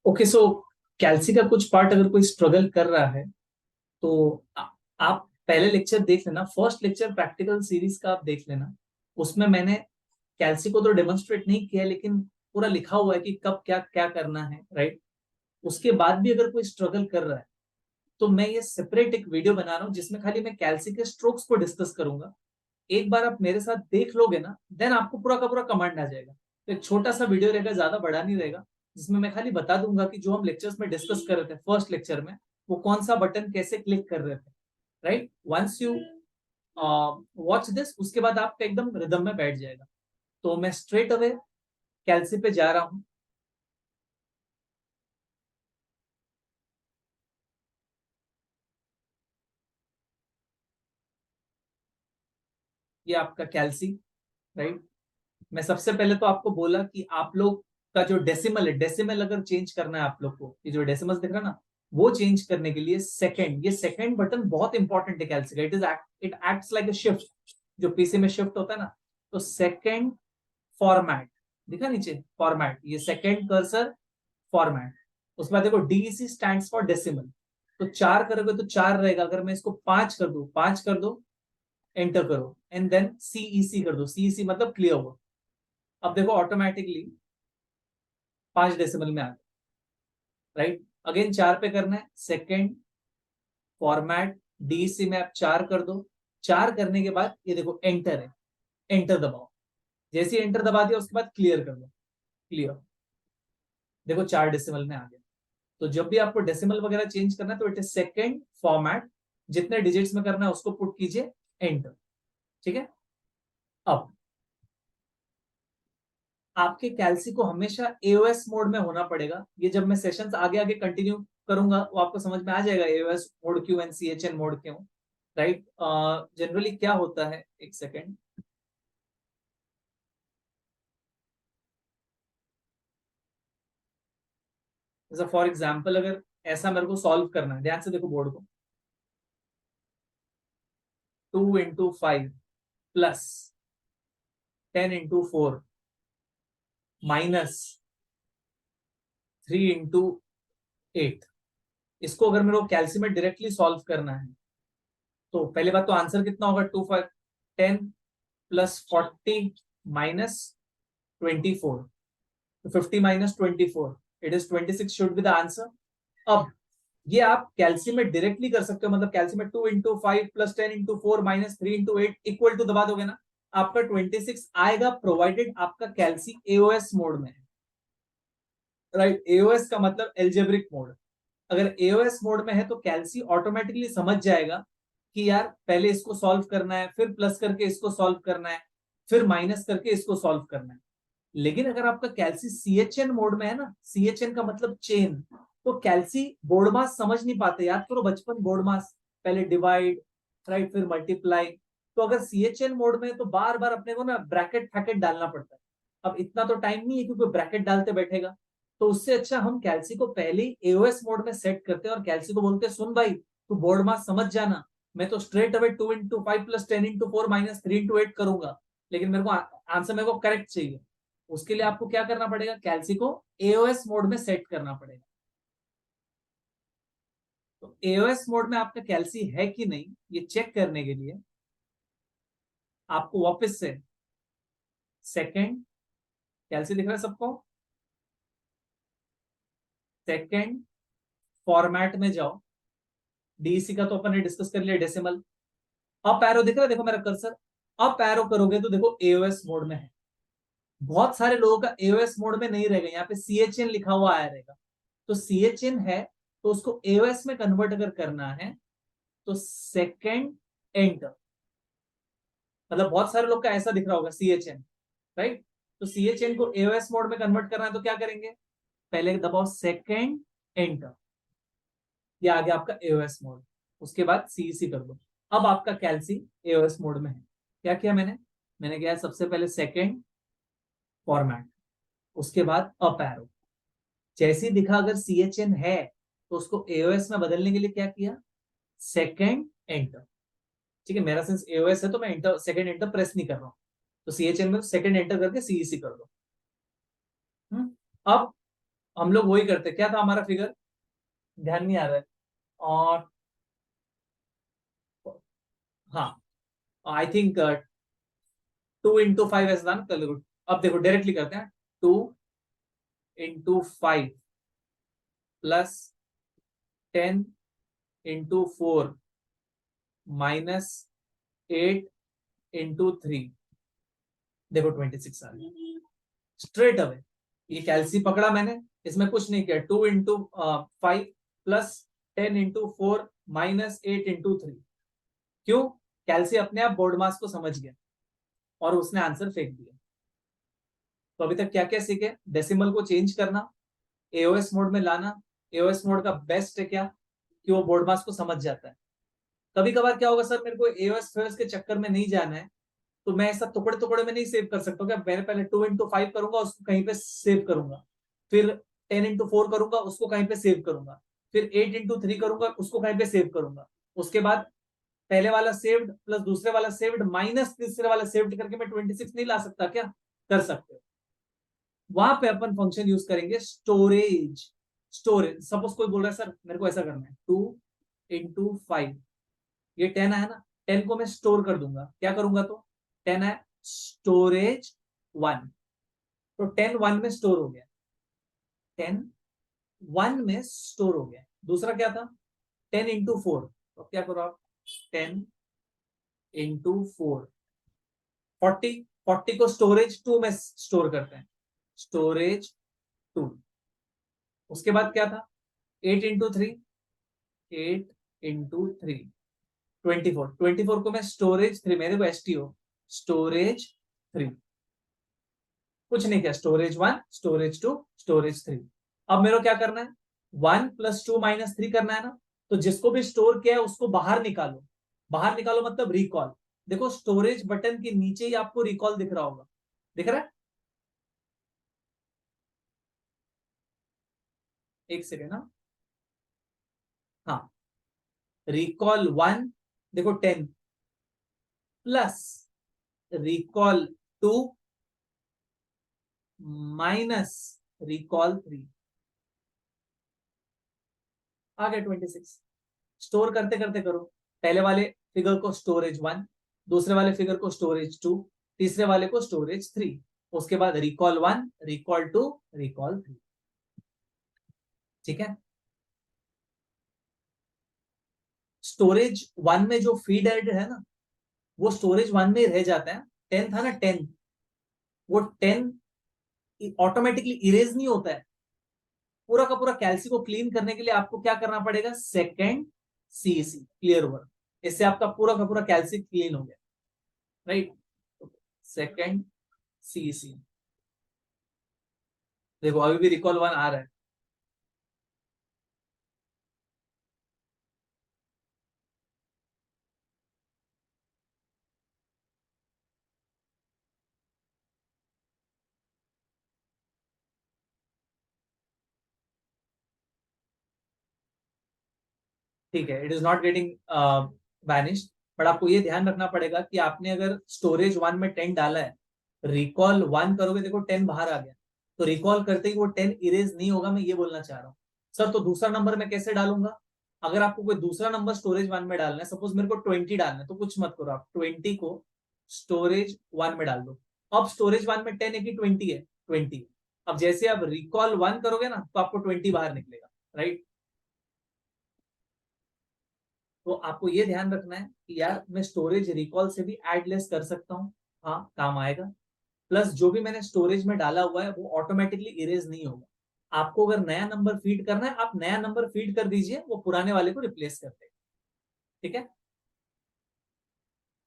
Okay, सो कैल्सी का कुछ part अगर कोई स्ट्रगल कर रहा है तो आप पहले लेक्चर देख लेना, फर्स्ट लेक्चर प्रैक्टिकल सीरीज का आप देख लेना। उसमें मैंने कैल्सी को तो डेमोन्स्ट्रेट नहीं किया, लेकिन पूरा लिखा हुआ है कि कब क्या क्या करना है, राइट। उसके बाद भी अगर कोई स्ट्रगल कर रहा है तो मैं ये सेपरेट एक वीडियो बना रहा हूँ जिसमें खाली मैं कैल्सी के स्ट्रोक्स को डिस्कस करूंगा। एक बार आप मेरे साथ देख लोगे ना, देन आपको पूरा का पूरा कमांड आ जाएगा। तो एक छोटा सा वीडियो रहेगा, ज्यादा बड़ा नहीं रहेगा, जिसमें मैं खाली बता दूंगा कि जो हम लेक्चर्स में डिस्कस कर रहे थे फर्स्ट लेक्चर में, वो कौन सा बटन कैसे क्लिक कर रहे थे, right. Once you watch this, उसके बाद आपका एकदम रिदम में बैठ जाएगा। तो मैं स्ट्रेट अवे कैल्सी पे जा रहा हूँ। ये आपका कैल्सी, राइट। मैं सबसे पहले तो आपको बोला कि आप लोग का जो डेसिमल है, डेसिमल अगर चेंज करना है आप लोग को, ये जो डेसिमल दिख रहा है ना, वो चेंज करने के लिए सेकंड, ये सेकंड बटन बहुत इंपॉर्टेंट है कैल्सी का। It acts like a shift, जो पीसी में शिफ्ट होता है ना। तो सेकंड फॉर्मेट दिखा नीचे, फॉर्मेट, ये सेकंड कर्सर फॉर्मेट। उसके बाद देखो डीईसी स्टैंड फॉर डेसिमल। तो चार करोगे तो चार रहेगा, अगर मैं इसको पांच कर दू, पांच कर दो, एंटर करो, एंड देन सीईसी कर दो, सीईसी मतलब क्लियर हुआ। अब देखो ऑटोमेटिकली 5 डेसिमल में आ गया, राइट। अगेन चार पे करना है, सेकेंड फॉर्मेट डीसी में आप चार कर दो। चार करने के बाद ये देखो एंटर है, एंटर दबाओ। जैसे ही एंटर दबा दिया उसके बाद क्लियर कर दो, क्लियर। देखो 4 डेसिमल में आ गया। तो जब भी आपको डेसिमल वगैरह चेंज करना है तो इट इज सेकेंड फॉर्मेट, जितने डिजिट्स में करना है उसको पुट कीजिए, एंटर। ठीक है। अब आपके कैल्सी को हमेशा एओएस मोड में होना पड़ेगा। ये जब मैं सेशंस आगे आगे कंटिन्यू करूंगा वो आपको समझ में आ जाएगा, एओएस मोड क्यों एंड सीएचएन मोड क्यों, राइट। जनरली क्या होता है, एक सेकेंड। जैसा फॉर एग्जाम्पल अगर ऐसा मेरे को सॉल्व करना है, ध्यान से देखो बोर्ड को। 2 into 5 plus 10 into 4 minus 3 into 8, इसको अगर मेरे को कैल्सी में डायरेक्टली सॉल्व करना है तो पहले बात तो आंसर कितना होगा, 2 5 10 प्लस 40 माइनस 24, तो 50 - 24, it is 26 should be the answer. अब ये आप कैल्सी में डायरेक्टली कर सकते हो, मतलब कैल्सी में 2 into 5 plus 10 into 4 minus 3 into 8 equal to दबा दोगे ना, आपका 26 आएगा, प्रोवाइडेड आपका कैल्सी एओएस मोड में है, राइट। एओएस का मतलब एल्जेब्रिक मोड। अगर एओएस मोड में है तो कैल्सी ऑटोमेटिकली समझ जाएगा कि यार पहले इसको सॉल्व करना है, फिर प्लस करके इसको सॉल्व करना है, फिर माइनस करके इसको सॉल्व करना है। लेकिन अगर आपका कैल्सी सीएचएन मोड में है ना, सीएचएन का मतलब चेन, तो कैल्सी बोर्ड मास समझ नहीं पाते। याद करो बचपन, बोर्ड मास पहले डिवाइड, राइट, फिर मल्टीप्लाई। तो अगर सीएचएन मोड में है तो बार बार अपने को ना ब्रैकेट फैकेट डालना पड़ता है। अब इतना तो टाइम नहीं है क्योंकि ब्रैकेट डालते बैठेगा। तो उससे अच्छा हम कैल्सी को पहले ही एओएस मोड में सेट करते हैं और कैल्सी को बोलते हैं, सुन भाई तू बोर्ड मास समझ जाना, मैं तो straight away 2 into 5 plus 10 into 4 minus 3 into 8 करूंगा, लेकिन मेरे को आंसर मेरे को करेक्ट चाहिए। उसके लिए आपको क्या करना पड़ेगा, कैल्सी को एओएस मोड में सेट करना पड़ेगा। तो एओएस मोड में आपका कैल्सी है कि नहीं ये चेक करने के लिए आपको वापस से सेकंड, कैल्सी दिख रहा है सबको, सेकंड फॉर्मेट में जाओ। डीसी का तो अपन ने डिस्कस कर लिया, डेसिमल। अप एरो दिख रहा है, देखो मेरा कर्सर, अप एरो करोगे तो देखो एओएस मोड में है। बहुत सारे लोगों का एओएस मोड में नहीं रहेगा, यहाँ पे सीएचएन लिखा हुआ आया रहेगा। तो सीएचएन है तो उसको एओएस में कन्वर्ट अगर करना है तो सेकंड एंटर, मतलब बहुत सारे लोग का ऐसा दिख रहा होगा सीएचएन, राइट। तो सीएचएन को एओएस मोड में कन्वर्ट करना है तो क्या करेंगे, पहले दबाओ सेकंड एंटर, ये आ गया आपका एओएस मोड। उसके बाद सीईसी कर दो। अब आपका कैल्सी एओएस मोड में है। क्या किया मैंने किया सबसे पहले सेकंड फॉर्मेट, उसके बाद अप एरो। जैसे ही दिखा अगर सीएचएन है तो उसको एओएस में बदलने के लिए क्या किया, सेकंड एंटर। ठीक है, मेरा सिंस एओएस है तो मैं एंटर, सेकंड एंटर प्रेस नहीं कर रहा हूं, तो सीएचएन में सेकंड एंटर करके सीईसी कर दो। अब हम लोग वही करते, क्या था हमारा फिगर, ध्यान नहीं आ रहा है। और हाँ, आई थिंक 2 into 5 ऐसा था ना, चलो देखो, अब देखो डायरेक्टली करते हैं। 2 into 5 प्लस 10 into 4 -8 into 3, देखो 26 आ गया स्ट्रेट अवे। ये कैलसी पकड़ा मैंने, इसमें कुछ नहीं किया। 2 into 5 प्लस 10 into 4 -8 into 3। क्यों? कैलसी अपने आप बोर्ड मास को समझ गया और उसने आंसर फेंक दिया। तो अभी तक क्या क्या सीखे? डेसिमल को चेंज करना, एओएस मोड में लाना। एओएस मोड का बेस्ट है क्या, कि वो बोर्ड मास को समझ जाता है। कभी कभार क्या होगा सर, मेरे को एओएस फेओएस के चक्कर में नहीं जाना है, तो मैं ऐसा टुकड़े टुकड़े में नहीं सेव कर सकता हूँ। क्या मैंने पहले 2 into 5 करूंगा, उसको कहीं पे सेव करूंगा, फिर 10 into 4 करूंगा, उसको कहीं पे सेव करूंगा, फिर 8 into 3 करूंगा, उसको कहीं पे सेव करूंगा। उसके बाद पहले वाला सेव्ड प्लस दूसरे वाला सेव्ड माइनस तीसरे वाला सेव्ड करके मैं 26 नहीं ला सकता क्या? कर सकते हो। वहां पे अपन फंक्शन यूज करेंगे स्टोरेज। स्टोरेज, सपोज कोई बोल रहा है सर मेरे को ऐसा करना है, 2 into 5, ये 10 है ना, 10 को मैं स्टोर कर दूंगा। क्या करूंगा? तो 10 है, स्टोरेज 1, तो 10 1 में स्टोर हो गया। 10 1 में स्टोर हो गया। दूसरा क्या था? 10 into 4, तो क्या करो आप? 10 into 4, 40 को स्टोरेज 2 में स्टोर करते हैं, स्टोरेज 2। उसके बाद क्या था? 8 into 3, 8 into 3, 24 को मैं स्टोरेज 3, मेरे को STO, स्टोरेज 3। कुछ नहीं किया, स्टोरेज 1, स्टोरेज 2, स्टोरेज 3। अब मेरे को क्या करना है? 1 + 2 - 3 करना है ना। तो जिसको भी स्टोर किया है उसको बाहर निकालो। बाहर निकालो मतलब रिकॉल। देखो स्टोरेज बटन के नीचे ही आपको रिकॉल दिख रहा होगा, दिख रहा है? एक सेकेंड ना। हाँ, रिकॉल 1, देखो 10 प्लस रिकॉल 2 माइनस रिकॉल 3, आ गया 26। स्टोर करते करते करो। पहले वाले फिगर को स्टोरेज 1, दूसरे वाले फिगर को स्टोरेज 2, तीसरे वाले को स्टोरेज 3, उसके बाद रिकॉल 1, रिकॉल 2, रिकॉल 3। ठीक है? स्टोरेज 1 में जो फीड एडेड है ना, वो स्टोरेज 1 में ही रह जाता है। 10 था ना, 10, वो 10 ऑटोमेटिकली इरेज नहीं होता है। पूरा का पूरा कैल्सी को क्लीन करने के लिए आपको क्या करना पड़ेगा? Second CEC, clear work. इससे आपका पूरा का पूरा कैल्सी क्लीन हो गया, राइट? सेकेंड सीईसी, देखो अभी भी रिकॉल 1 आ रहा है। ठीक है, it is not getting vanished. But आपको ये ध्यान रखना पड़ेगा कि आपने अगर स्टोरेज 1 में 10 डाला है, रिकॉल 1 करोगे, देखो 10 बाहर आ गया, तो रिकॉल करते ही वो 10 इरेज नहीं होगा। मैं ये बोलना चाह रहा हूँ। सर तो दूसरा नंबर मैं कैसे डालूंगा? अगर आपको कोई दूसरा नंबर स्टोरेज 1 में डालना है, सपोज मेरे को 20 डालना है, तो कुछ मत करो, आप 20 को स्टोरेज 1 में डाल दो। अब स्टोरेज 1 में 10 है कि 20 है? 20। अब जैसे आप रिकॉल 1 करोगे ना, तो आपको 20 बाहर निकलेगा, राइट? तो आपको ये ध्यान रखना है कि यार मैं स्टोरेज रिकॉल से भी ऐड लेस कर सकता हूँ, हाँ काम आएगा। प्लस जो भी मैंने स्टोरेज में डाला हुआ है वो ऑटोमेटिकली इरेज नहीं होगा। आपको अगर नया नंबर फीड करना है, आप नया नंबर फीड कर दीजिए, वो पुराने वाले को रिप्लेस कर देगा। ठीक है?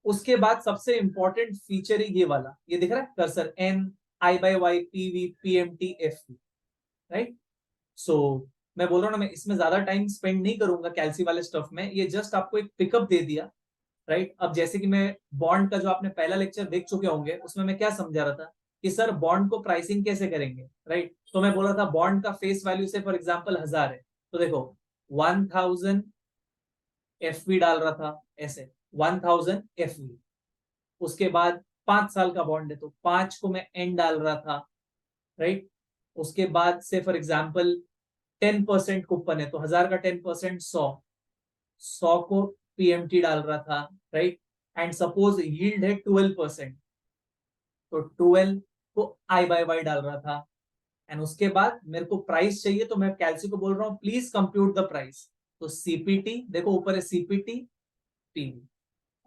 उसके बाद सबसे इंपॉर्टेंट फीचर है ये वाला, ये दिख रहा है cursor, NI/Y PV PMT FV, right? So मैं बोल रहा हूँ ना, मैं इसमें ज्यादा टाइम स्पेंड नहीं करूंगा कैल्सी वाले स्टफ में। ये जस्ट आपको एक पिकअप दे दिया, राइट? अब जैसे कि मैं बॉन्ड का जो आपने पहला लेक्चर देख चुके होंगे, उसमें मैं क्या समझा रहा था कि सर बॉन्ड को प्राइसिंग कैसे करेंगे, राइट? तो मैं बोल रहा था बॉन्ड का फेस वैल्यू से फॉर एग्जांपल 1000 है, तो देखो 1000 FV डाल रहा था ऐसे, 1000 FV। उसके बाद 5 साल का बॉन्ड है, तो 5 को मैं एन डाल रहा था, राइट? उसके बाद से फॉर एग्जाम्पल 10% कूपन है, तो 1000 का 10% 100 को पीएमटी डाल रहा था, राइट। एंड सपोज यील्ड है 12%, तो 12 को आई बाय वाई डाल रहा था। एंड उसके बाद मेरे को प्राइस चाहिए, तो मैं कैलसी को बोल रहा हूँ प्लीज कंप्यूट द प्राइस। तो सीपीटी देखो ऊपर है, सीपीटी पीवी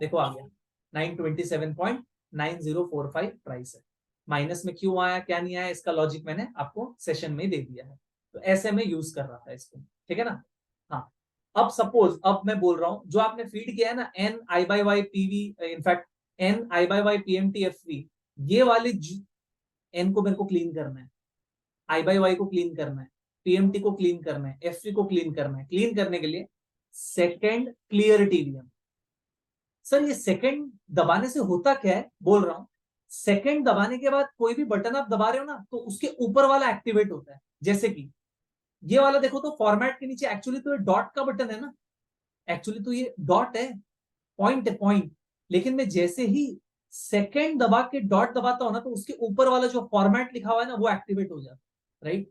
देखो आ गया 927.9045 प्राइस है। माइनस में क्यों आया क्या नहीं आया इसका लॉजिक मैंने आपको सेशन में दे दिया है। तो ऐसे में यूज कर रहा था इसको, ठीक है ना। हाँ, अब सपोज अब मैं बोल रहा हूं जो आपने फीड किया है ना N I by Y PV, in fact N I by Y PMT F V, ये वाले एन को मेरे को क्लीन करना है, आई बाई वाई को क्लीन करना है, पीएमटी को क्लीन करना है, एफ को क्लीन करना है। क्लीन करने के लिए सेकेंड क्लियर टीवीएम। सर ये सेकंड दबाने से होता क्या है, बोल रहा हूं। सेकंड दबाने के बाद कोई भी बटन आप दबा रहे हो ना, तो उसके ऊपर वाला एक्टिवेट होता है। जैसे कि ये वाला देखो, तो फॉर्मेट के नीचे एक्चुअली तो ये डॉट का बटन है ना, एक्चुअली तो ये डॉट है, पॉइंट है पॉइंट। लेकिन मैं जैसे ही सेकंड दबा के डॉट दबाता हूं ना, तो उसके ऊपर वाला जो फॉर्मेट लिखा हुआ है ना वो एक्टिवेट हो जाता है, राइट।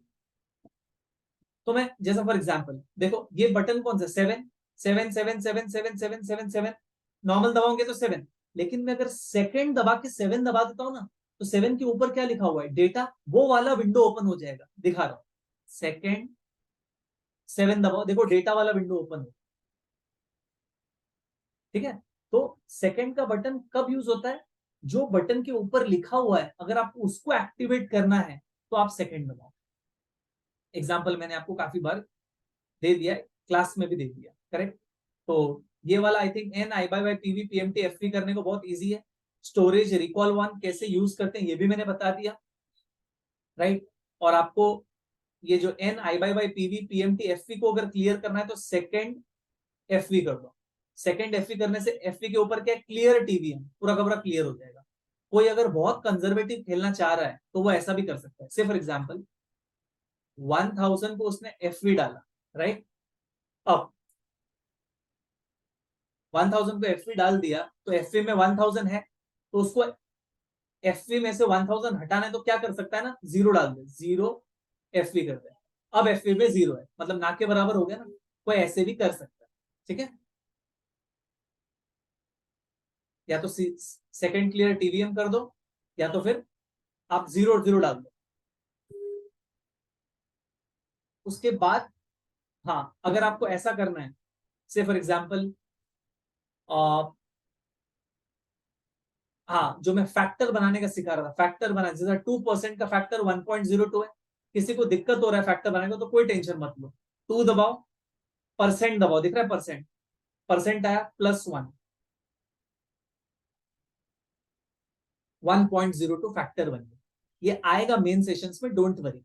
तो मैं जैसा फॉर एग्जाम्पल देखो ये बटन कौन सा, 7 7 7 7 7 7 7 7 नॉर्मल दबाओगे तो 7, लेकिन मैं अगर सेकंड दबा के 7 दबा देता हूं ना, तो 7 के ऊपर क्या लिखा हुआ है, डेटा, वो वाला विंडो ओपन हो जाएगा। दिखा रहा हूं, सेकंड 7 दबाओ, देखो डेटा वाला विंडो ओपन हो, ठीक है। तो सेकंड का बटन कब यूज होता है, जो बटन के ऊपर लिखा हुआ है अगर आपको उसको एक्टिवेट करना है तो आप सेकंड दबाओ। एग्जाम्पल मैंने आपको काफी बार दे दिया, क्लास में भी दे दिया, करेक्ट। तो ये वाला I think N I by by PV PMT FV करने को बहुत इजी है। स्टोरेज रिकॉल वन कैसे यूज करते हैं ये भी मैंने बता दिया, राइट। और आपको ये जो N I by by PV PMT FV को अगर क्लियर करना है तो सेकंड एफवी कर दो। सेकंड एफवी करने से एफवी के ऊपर क्या क्लियर टीवीएम पूरा का पूरा क्लियर हो जाएगा। कोई अगर बहुत कंजर्वेटिव खेलना चाह रहा है तो वो ऐसा भी कर सकता है। से फॉर एग्जाम्पल 1000 को उसने एफवी डाला, राइट। अब 1000 को एफवी डाल दिया, तो एफवी में 1000 है, तो उसको एफवी में से 1000 हटाना है तो क्या कर सकता है ना, जीरो डाल दे, जीरो एफवी कर दे। अब एफवी में जीरो है, मतलब ना के बराबर हो गया ना। कोई ऐसे भी कर सकता है, ठीक है। या तो सेकंड क्लियर टीवीएम कर दो, या तो फिर आप जीरो जीरो डाल दो। उसके बाद हाँ, अगर आपको ऐसा करना है, से फॉर एग्जाम्पल हाँ, जो मैं फैक्टर बनाने का सिखा रहा था, फैक्टर बना, जैसा 2% का फैक्टर 1.02 है। किसी को दिक्कत हो रहा है फैक्टर बनाने का तो कोई टेंशन मत लो, 2 दबाओ, परसेंट दबाओ, दिख रहा है परसेंट, परसेंट आया +1, 1.02 फैक्टर बन गया। ये आएगा मेन सेशंस में, डोंट वरी।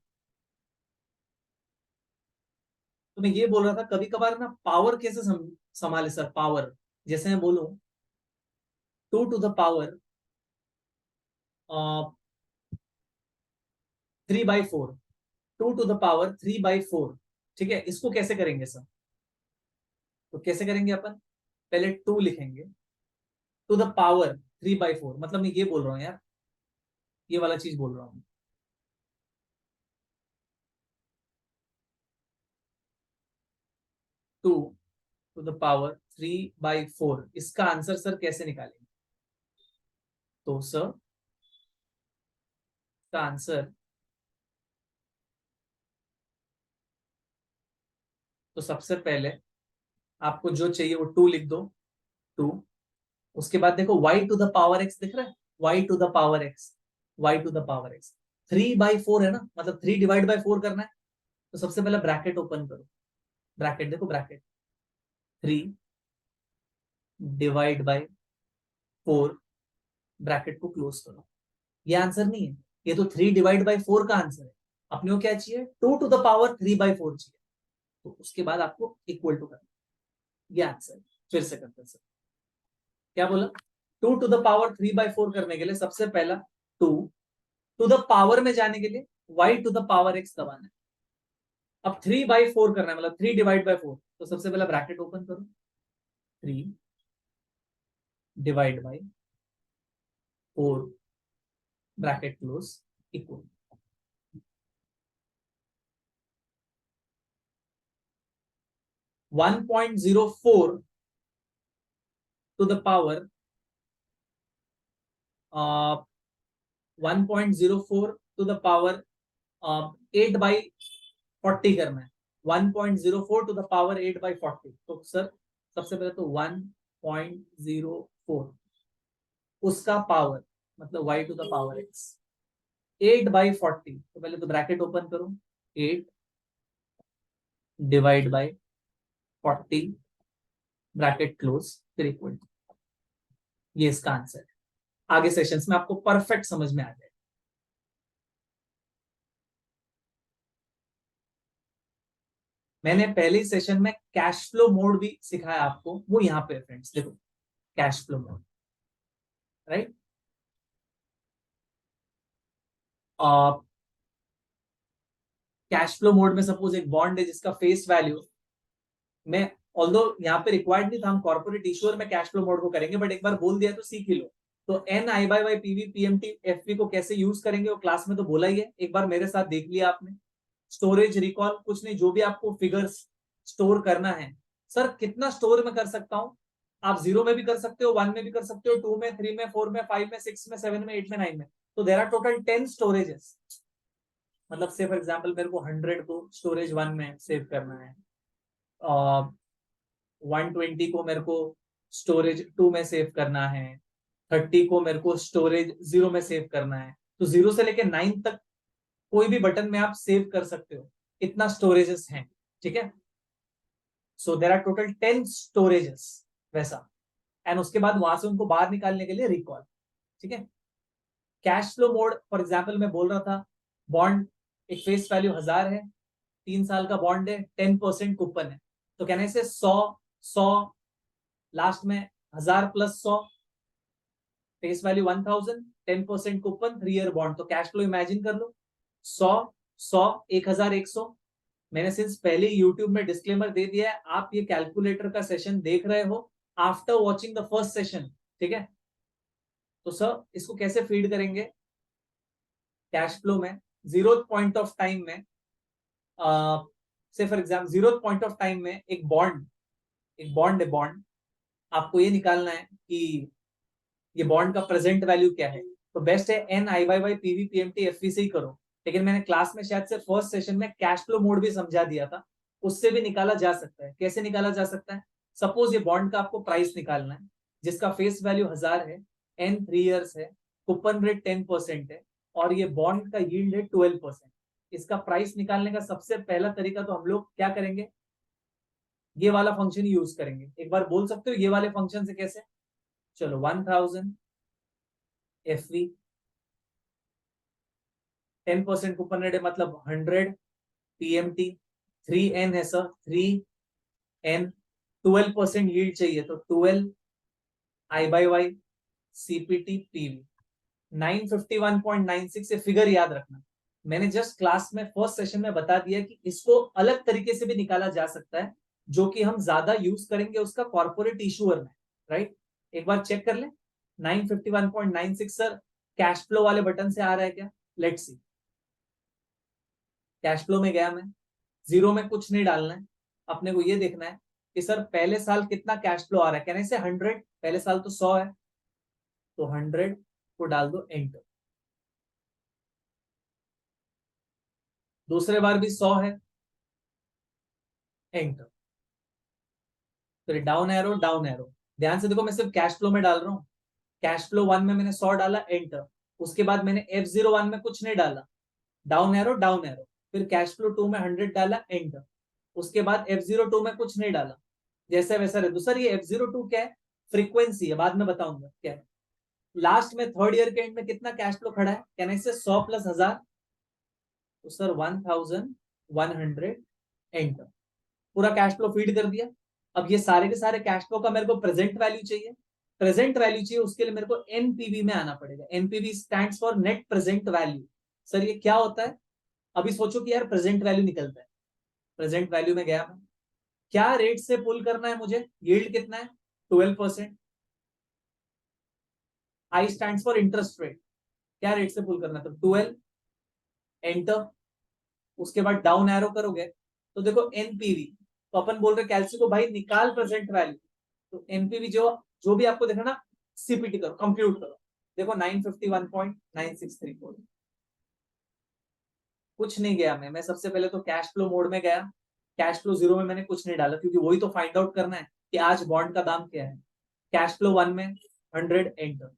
तो मैं ये बोल रहा था कभी कभार ना पावर कैसे संभाले सर, पावर जैसे मैं बोलूं 2 to the power 3/4, 2 to the power 3/4, ठीक है। इसको कैसे करेंगे सर, तो कैसे करेंगे अपन, पहले 2 लिखेंगे, टू द पावर 3/4, मतलब मैं ये बोल रहा हूँ यार, ये वाला चीज बोल रहा हूँ, 2 to the power 3/4, इसका आंसर सर कैसे निकालेंगे। तो सर इसका आंसर, तो सबसे पहले आपको जो चाहिए वो 2 लिख दो, 2। उसके बाद देखो y to the power x दिख रहा है, y to the power x, y to the power x 3/4 है ना, मतलब 3/4 करना है। तो सबसे पहले ब्रैकेट ओपन करो, ब्रैकेट देखो, ब्रैकेट 3/4, ब्रैकेट को क्लोज करो। ये आंसर नहीं है, ये तो 3/4 का आंसर है। अपने को क्या चाहिए, 2 to the power 3/4 चाहिए। तो उसके बाद आपको इक्वल टू करना, ये आंसर है। फिर से करते हैं सर, क्या बोला, 2 to the power 3/4 करने के लिए सबसे पहला 2 टू द पावर में जाने के लिए y to the power x दबाना है। अब 3/4 करना है, मतलब 3/4, तो सबसे पहला ब्रैकेट ओपन करो, 3/4 bracket close, equal. 1.04 to the power 1.04 to the power 8/40 करना है। 1.04 to the power 8/40। तो सर सबसे पहले तो 1.04 उसका पावर मतलब y to the power x 8/40। तो पहले तो ब्रैकेट ओपन करो, 8 डिवाइड बाय 40 ब्रैकेट क्लोज, फिर इक्वल। ये इसका आंसर है। आगे सेशंस में आपको परफेक्ट समझ में आ जाए। मैंने पहले सेशन में कैश फ्लो मोड भी सिखाया आपको, वो यहाँ पे फ्रेंड्स देखो, cash flow mode, right. Cash flow mode में सपोज एक बॉन्ड है जिसका फेस वैल्यू में, ऑल्दो यहाँ पे रिक्वायर्ड नहीं था, हम कॉर्पोरेट इश्यूअर में कैश फ्लो मोड को करेंगे, बट एक बार बोल दिया तो सीख ही लो। तो N I by Y PV PMT FP को कैसे यूज करेंगे वो क्लास में तो बोला ही है, एक बार मेरे साथ देख लिया आपने। स्टोरेज रिकॉल कुछ नहीं, जो भी आपको फिगर्स स्टोर करना है, सर कितना स्टोर में कर सकता हूँ, आप 0 में भी कर सकते हो, 1 में भी कर सकते हो, 2 में, 3 में, 4 में, 5 में, 6 में, 7 में, 8 में, 9 में। तो देर आर टोटल 10 स्टोरेजेस। मतलब से फॉर एग्जाम्पल मेरे को 100 को स्टोरेज 1 में सेव करना है, 120 को मेरे को स्टोरेज 2 में सेव करना है, 30 को मेरे को स्टोरेज 0 में सेव करना है। तो 0 से लेके 9 तक कोई भी बटन में आप सेव कर सकते हो, इतना स्टोरेजेस हैं, ठीक है। सो देर आर टोटल 10 स्टोरेजेस वैसा, एंड उसके बाद वहां से उनको बाहर निकालने के लिए रिकॉल, ठीक है। Cash flow mode for example मैं बोल रहा था, बॉन्ड एक फेस वैल्यू 1000 है, 3 साल का बॉन्ड है, 10% कूपन है, तो कहने से 100 लास्ट में 1000 plus 100, face value 1000, 10% coupon, 3 year bond. तो कैश फ्लो इमेजिन कर लो, 100 1100। मैंने सिंस पहले यूट्यूब में डिस्क्लेमर दे दिया है, आप ये कैलकुलेटर का सेशन देख रहे हो after watching the first session, ठीक है। तो सर इसको कैसे फीड करेंगे कैश फ्लो में, जीरो पॉइंट ऑफ टाइम में, से for example zero point of time में एक बॉन्ड है, बॉन्ड आपको ये निकालना है कि ये बॉन्ड का प्रेजेंट वैल्यू क्या है। तो बेस्ट है N I by Y PV PMT FV से ही करो, लेकिन मैंने क्लास में शायद से फर्स्ट सेशन में कैश फ्लो मोड भी समझा दिया था, उससे भी निकाला जा सकता है। कैसे निकाला जा सकता है, सपोज ये बॉन्ड का आपको प्राइस निकालना है जिसका फेस वैल्यू 1000 है, एन 3 ईयर्स है, कूपन रेट 10% है, और ये बॉन्ड का यील्ड है 12%। इसका प्राइस निकालने का सबसे पहला तरीका तो हम लोग क्या करेंगे, ये वाला फंक्शन यूज करेंगे। एक बार बोल सकते हो ये वाले फंक्शन से कैसे, चलो 1000 एफवी, 10% कूपन रेट है मतलब 100 पीएमटी, 3n है सर, 3n, 12% यील्ड चाहिए तो 12 आई बाई वाई सीपीटी पीवी, 951.96 से फिगर याद रखना। मैंने जस्ट क्लास में फर्स्ट सेशन में बता दिया कि इसको अलग तरीके से भी निकाला जा सकता है, जो कि हम ज्यादा यूज करेंगे उसका कॉर्पोरेट इशूअर में, राइट। एक बार चेक कर ले, 951.96 सर कैश फ्लो वाले बटन से आ रहा है क्या, लेट्स सी। कैश फ्लो में गया मैं, 0 में कुछ नहीं डालना है, अपने को ये देखना है कि सर पहले साल कितना कैश फ्लो आ रहा है, कहने से 100, पहले साल तो 100 है, तो 100 को डाल दो एंटर। दूसरे बार भी 100 है, एंटर। फिर डाउन एरो, डाउन एरो, ध्यान से देखो मैं सिर्फ कैश फ्लो में डाल रहा हूँ। कैश फ्लो 1 में मैंने 100 डाला, एंटर। उसके बाद मैंने F01 में कुछ नहीं डाला, डाउन एरो, डाउन एरो। फिर कैश फ्लो 2 में 100 डाला, एंटर। उसके बाद F02 में कुछ नहीं डाला, जैसे वैसा रहे। सर ये F02 क्या है, फ्रीक्वेंसी है, बाद में बताऊंगा क्या है। लास्ट में थर्ड ईयर के एंड में कितना कैश फ्लो खड़ा है, कहने से 100 प्लस 1000, तो सर 1100, एंटर। पूरा कैश फ्लो फीड कर दिया। अब ये सारे के सारे कैश फ्लो का मेरे को प्रेजेंट वैल्यू चाहिए, प्रेजेंट वैल्यू चाहिए, उसके लिए मेरे को एनपीवी में आना पड़ेगा। NPV stands for net present value. Sir ये क्या होता है, अभी सोचो कि यार प्रेजेंट वैल्यू निकलता है, प्रेजेंट वैल्यू में गया मैं, क्या रेट से पुल करना है मुझे, यील्ड कितना है 12%, आई स्टैंड्स फॉर इंटरेस्ट रेट, क्या रेट से पुल करना है तो 12, एंटर। उसके बाद डाउन एरो करोगे तो देखो एनपीवी, तो अपन बोल रहे कैल्सी को भाई निकाल प्रेजेंट वैल्यू, तो एनपीवी जो जो भी आपको देखा ना, सीपीटी करो, कंप्यूट करो, देखो 951.9634, कुछ नहीं गया मैं सबसे पहले तो कैश फ्लो मोड में गया, कैश फ्लो 0 में मैंने कुछ नहीं डाला क्योंकि वही तो फाइंड आउट करना है कि आज बॉन्ड का दाम क्या है। कैश फ्लो 1 में 100 एंटर,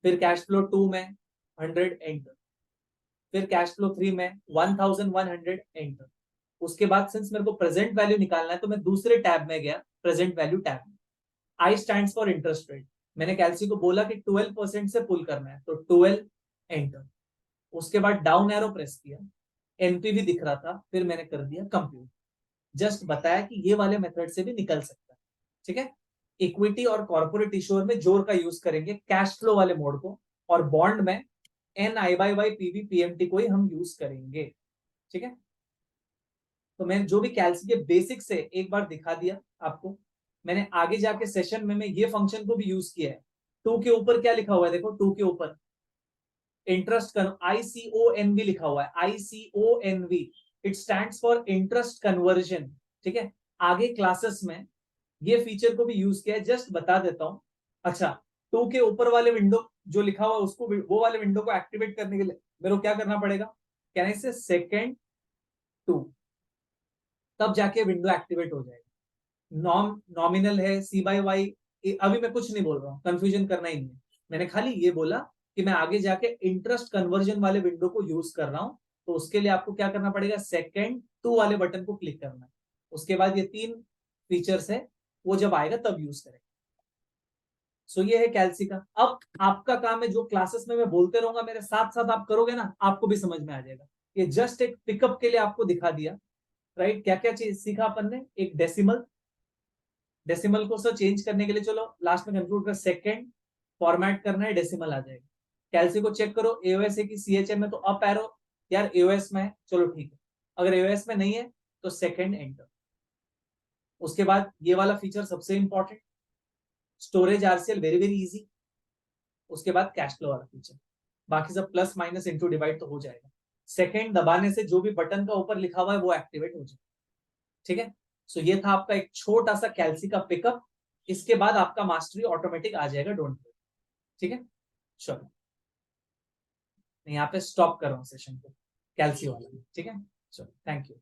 फिर कैश फ्लो 2 में 100 एंटर, फिर कैश फ्लो 3 में 1100 एंटर। उसके बाद सिंस मेरे को प्रेजेंट वैल्यू निकालना है तो मैं दूसरे टैब में गया, प्रेजेंट वैल्यू टैब में। आई स्टैंड्स फॉर इंटरेस्ट रेट, मैंने कैल्सी को बोला कि 12% से पुल करना है, तो 12 एंटर। उसके बाद डाउन एरो प्रेस किया, एनपीवी दिख रहा था, फिर मैंने कर दिया कंप्यूट। जस्ट बताया कि ये वाले मेथड से भी निकल सकता है, ठीक है। इक्विटी और कॉर्पोरेट इश्यूर में जोर का यूज करेंगे कैश फ्लो वाले मोड को, और बॉन्ड में N I by Y PV PMT को ही हम यूज करेंगे, ठीक है। तो मैंने जो भी कैल्सी के बेसिक से एक बार दिखा दिया आपको, मैंने आगे जाके सेशन में मैं ये फंक्शन को भी यूज किया है। टू के ऊपर क्या लिखा हुआ है, देखो टू के ऊपर इंटरेस्ट, ICONV लिखा हुआ है, ICONV, it stands for interest conversion, ठीक है। आगे क्लासेस में ये फीचर को भी यूज किया है, जस्ट बता देता हूं। अच्छा, टू के ऊपर वाले विंडो जो लिखा हुआ है उसको, वो वाले विंडो को एक्टिवेट करने के लिए मेरे को क्या करना पड़ेगा, कैन आई से सेकेंड टू, तब जाके विंडो एक्टिवेट हो जाएगा। नॉमिनल है सी बाई वाई, अभी मैं कुछ नहीं बोल रहा हूँ, कंफ्यूजन करना ही नहीं है। मैंने खाली ये बोला कि मैं आगे जाके इंटरेस्ट कन्वर्जन वाले विंडो को यूज कर रहा हूं, तो उसके लिए आपको क्या करना पड़ेगा, सेकेंड टू वाले बटन को क्लिक करना है। उसके बाद ये 3 फीचर्स है, वो जब आएगा तब यूज करेंगे। सो ये है कैल्सी का। अब आपका काम है, जो क्लासेस में मैं बोलते रहूंगा मेरे साथ साथ आप करोगे ना, आपको भी समझ में आ जाएगा। ये जस्ट एक पिकअप के लिए आपको दिखा दिया, राइट। क्या क्या चीज सीखा अपन ने, एक डेसिमल, डेसिमल को सर चेंज करने के लिए चलो लास्ट में कंक्लूड कर, सेकंड फॉर्मेट करना है, डेसिमल आ जाएगा। कैल्सी को चेक करो, एओएस है कि सीएचएम में, तो अप एरो, यार एओएस में है, चलो ठीक है। अगर एओएस में नहीं है तो सेकंड एंटर। उसके बाद ये वाला फीचर सबसे important, storage RCL very very easy. उसके बाद कैश फ्लो वाला फीचर, बाकी सब प्लस माइनस इंटू डिवाइड तो हो जाएगा। सेकंड दबाने से जो भी बटन का ऊपर लिखा हुआ है वो एक्टिवेट हो जाएगा, ठीक है। सो ये था आपका एक छोटा सा कैल्सी का पिकअप। इसके बाद आपका मास्टरी ऑटोमेटिक आ जाएगा, डोंट वरी, ठीक है। चलो मैं यहाँ पे स्टॉप कर रहा हूँ सेशन को, कैल्सी वाला, ठीक है। चलो थैंक यू।